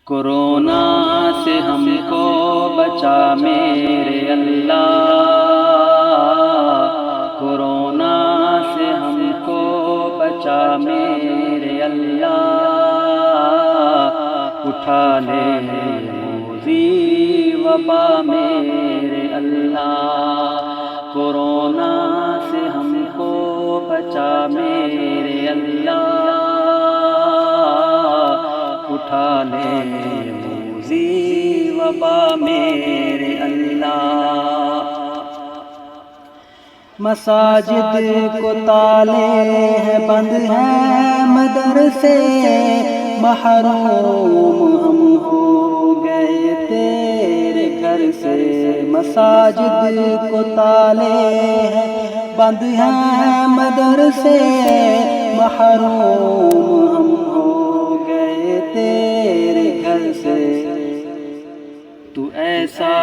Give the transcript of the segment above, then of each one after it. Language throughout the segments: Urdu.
کورونا سے ہم کو بچا میرے اللہ، کورونا سے ہم کو بچا میرے اللہ، اٹھا لے موذی وبا میرے اللہ، کورونا سے ہم کو بچا میرے اللہ، اٹھا لے موذی وبا میرے اللہ۔ مساجد کو تالے ہیں بند ہیں مدرسے، محروم ہم ہو گئے تیرے گھر سے۔ مساجد کو تالے ہیں بند ہیں مدرسے، محروم ہم ہو گئے تیرے گھر سے۔ تو ایسا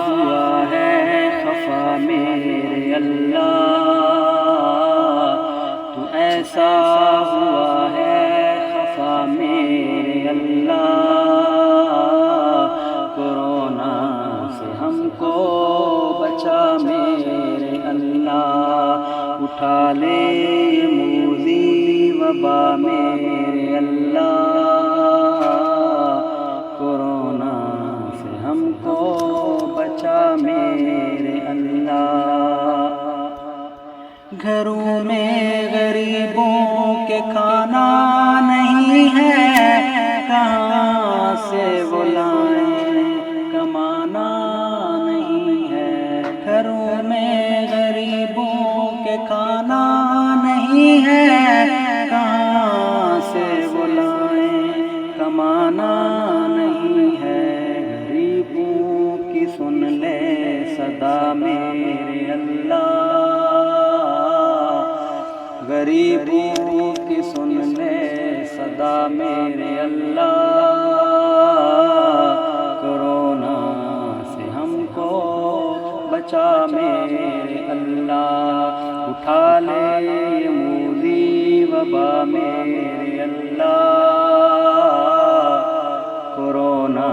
ہوا ہے خفا میرے اللہ، تو ایسا ہوا ہے خفا میرے اللہ، کورونا سے ہم کو بچا میرے اللہ، اٹھا لے موذی وبا میرے اللہ، کورونا سے ہم کو بچا میرے اللہ۔ گھروں میں غریبوں کے کھانا نہیں ہے، کہاں سے وہ لائیں کمانا نہیں ہے۔ گھروں میں غریبوں کے کھانا نہیں ہے، کہاں سے وہ لائیں کمانا نہیں ہے۔ غریبوں کی سن لے صدا میرے اللہ، غریبوں کی سن لے صدا میرے اللہ، کورونا سے ہم کو بچا میرے اللہ، اٹھا لے موذی وبا میرے اللہ، کورونا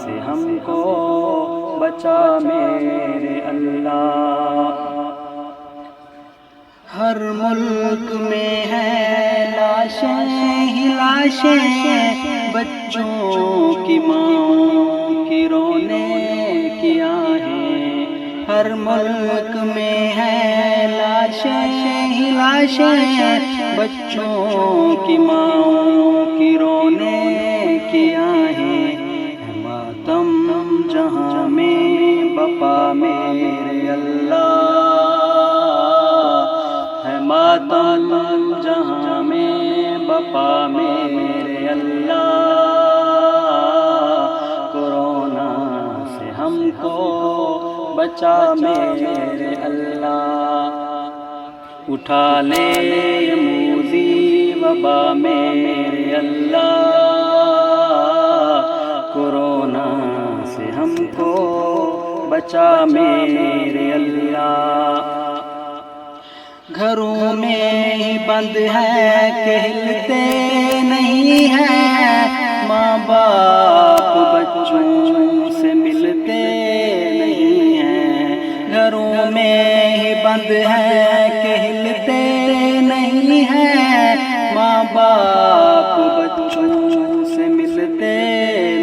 سے ہم کو بچا میرے اللہ۔ ہر ملک میں ہے لاشیں ہی لاشیں، بچوں کی ماں کی رونے کی آہیں۔ ہر ملک میں ہے لاشیں ہی لاشیں، بچوں کی ماں کی رونے کی آہیں۔ ماتم جہاں میں بپا میرے اللہ، ہے ماتم جہاں میں بپا میرے اللہ، کورونا سے ہم کو بچا میرے اللہ، اٹھا لے موذی وبا میرے اللہ، کورونا سے ہم کو بچا میرے اللہ۔ گھروں میں ہی بند ہے کہ ہلتے نہیں ہیں، ماں باپ بچوں سے ملتے نہیں ہیں۔ گھروں میں ہی بند ہے کہ ہلتے نہیں ہیں، ماں باپ بچوں سے ملتے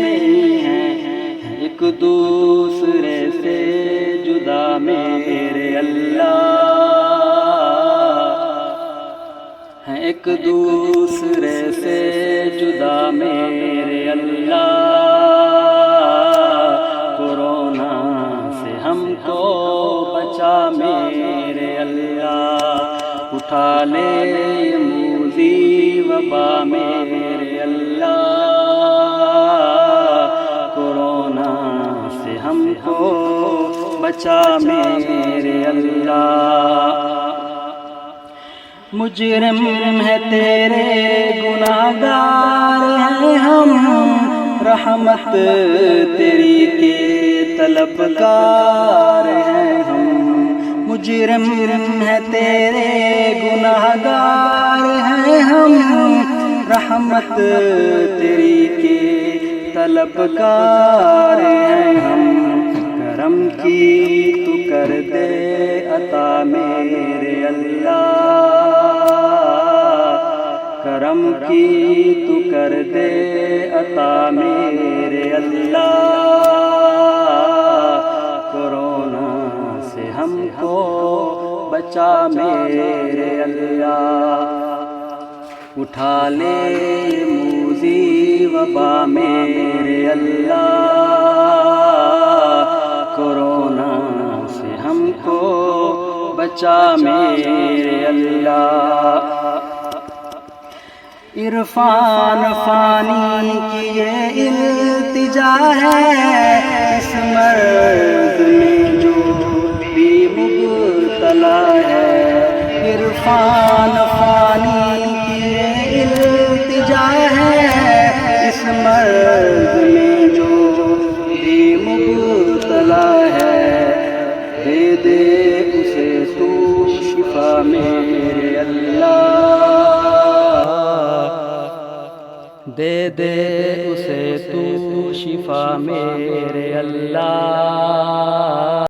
نہیں ہیں۔ ایک دوسرے سے جدا میرے اللہ، ایک دوسرے سے جدا میرے اللہ، کورونا سے ہم کو بچا میرے اللہ، اٹھا لے موذی وبا میرے اللہ، کورونا سے ہم کو بچا میرے اللہ۔ مجرم ہے تیرے گناہگار ہیں ہم، رحمت تیری کے طلبگار ہیں ہم۔ مجرم ہے تیرے گناہگار ہیں ہم، رحمت تیری کے طلب طلبگار ہیں ہم، کرم کی تو کر دے عطا میرے اللہ، کرم کی تو کر دے عطا میرے اللہ، کورونا سے ہم کو بچا میرے اللہ، اٹھا لے موذی وبا میرے اللہ، کورونا سے ہم کو بچا میرے اللہ۔ عرفان فانی کی یہ التجا ہے، اس مرض میں جو بھی مبتلا ہے، عرفان فانی کی یہ التجا ہے، اس مرض میں جو بھی مبتلا ہے، دے دے اسے تو شفا میرے اللہ، دے دے اسے تو شفا میرے اللہ۔